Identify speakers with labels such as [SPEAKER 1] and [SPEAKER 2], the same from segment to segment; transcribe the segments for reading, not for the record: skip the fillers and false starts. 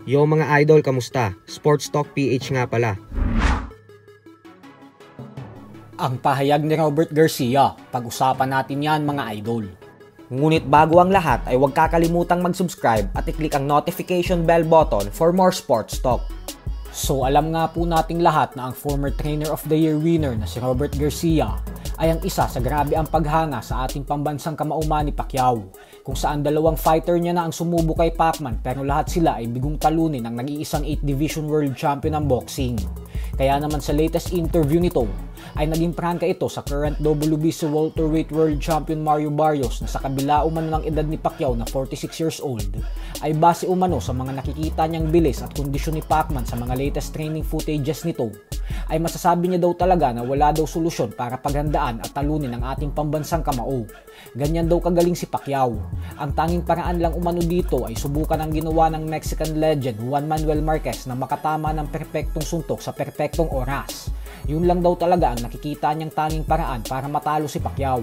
[SPEAKER 1] Yo mga idol, kamusta? Sports Talk PH nga pala.
[SPEAKER 2] Ang pahayag ni Robert Garcia, pag-usapan natin yan mga idol. Ngunit bago ang lahat ay huwag kakalimutang mag-subscribe at i-click ang notification bell button for more sports talk. So alam nga po nating lahat na ang former Trainer of the Year winner na si Robert Garcia ay ang isa sa grabe ang paghanga sa ating pambansang kamauman ni Pacquiao, kung saan dalawang fighter niya na ang sumubo kay Pacman pero lahat sila ay bigong talunin ng nag-iisang 8 Division World Champion ng boxing. Kaya naman sa latest interview nito ay naging prangka ito sa current WBC welterweight world champion Mario Barrios na sa kabila umano ng edad ni Pacquiao na 46 years old ay base umano sa mga nakikita niyang bilis at kondisyon ni Pacman sa mga latest training footages nito ay masasabi niya daw talaga na wala daw solusyon para paghandaan at talunin ang ating pambansang kamao. Ganyan daw kagaling si Pacquiao. Ang tanging paraan lang umano dito ay subukan ang ginawa ng Mexican legend Juan Manuel Marquez na makatama ng perpektong suntok sa perpektong oras. Yun lang daw talaga ang nakikita niyang tanging paraan para matalo si Pacquiao.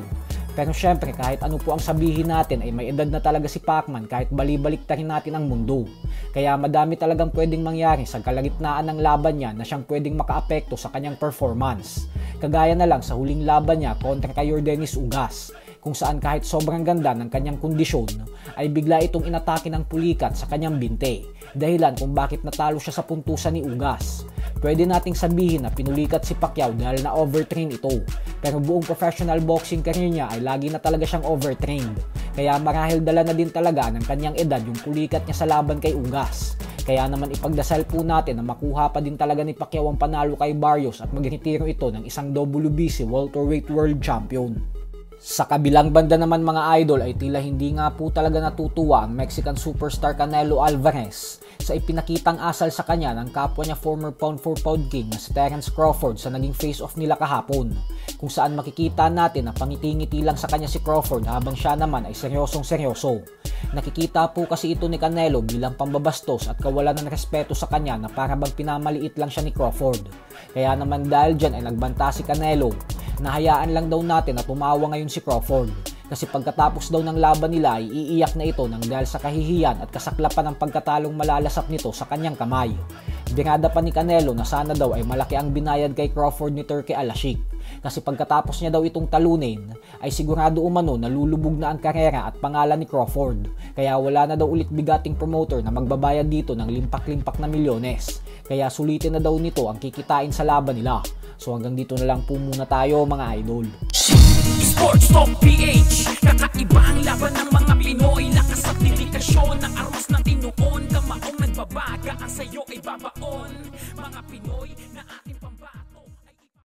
[SPEAKER 2] Pero syempre kahit ano po ang sabihin natin ay may edad na talaga si Pacman kahit balibalik rin natin ang mundo. Kaya madami talagang pwedeng mangyari sa kalagitnaan ng laban niya na siyang pwedeng makaapekto sa kanyang performance. Kagaya na lang sa huling laban niya kontra kay Yordenis Ugas, kung saan kahit sobrang ganda ng kanyang kondisyon ay bigla itong inatake ng pulikat sa kanyang binte, dahilan kung bakit natalo siya sa puntusan ni Ugas. Pwede nating sabihin na pinulikat si Pacquiao dahil na overtrain ito, pero buong professional boxing career niya ay lagi na talaga siyang overtrained. Kaya marahil dala na din talaga ng kanyang edad yung pulikat niya sa laban kay Ugas. Kaya naman ipagdasal po natin na makuha pa din talaga ni Pacquiao ang panalo kay Barrios at magretiro ito ng isang WBC welterweight world champion. Sa kabilang banda naman mga idol ay tila hindi nga po talaga natutuwa ang Mexican superstar Canelo Alvarez sa ipinakitang asal sa kanya ng kapwa niya former pound for pound king na si Terence Crawford sa naging face-off nila kahapon, kung saan makikita natin na pangiti-ngiti lang sa kanya si Crawford habang siya naman ay seryosong seryoso. Nakikita po kasi ito ni Canelo bilang pambabastos at kawalan ng respeto sa kanya na para bang pinamaliit lang siya ni Crawford. Kaya naman dahil dyan ay nagbanta si Canelo. Nahayaan lang daw natin na tumawa ngayon si Crawford kasi pagkatapos daw ng laban nila ay iiyak na ito nang dahil sa kahihiyan at kasaklapan ng pagkatalong malalasap nito sa kanyang kamay. Binada pa ni Canelo na sana daw ay malaki ang binayad kay Crawford ni Turki Al-Ashik kasi pagkatapos niya daw itong talunin ay sigurado umano na lulubog na ang karera at pangalan ni Crawford, kaya wala na daw ulit bigating promoter na magbabayad dito ng limpak-limpak na milyones, kaya sulitin na daw nito ang kikitain sa laban nila. So hanggang dito na lang po muna tayo mga idol.
[SPEAKER 3] Sports Talk PH, kakaiba ang laban ng mga Pinoy, lakas at dedikasyon ng aros ng tinuon, kamaong nagbabaga ang sayo ay babaon, mga Pinoy na ating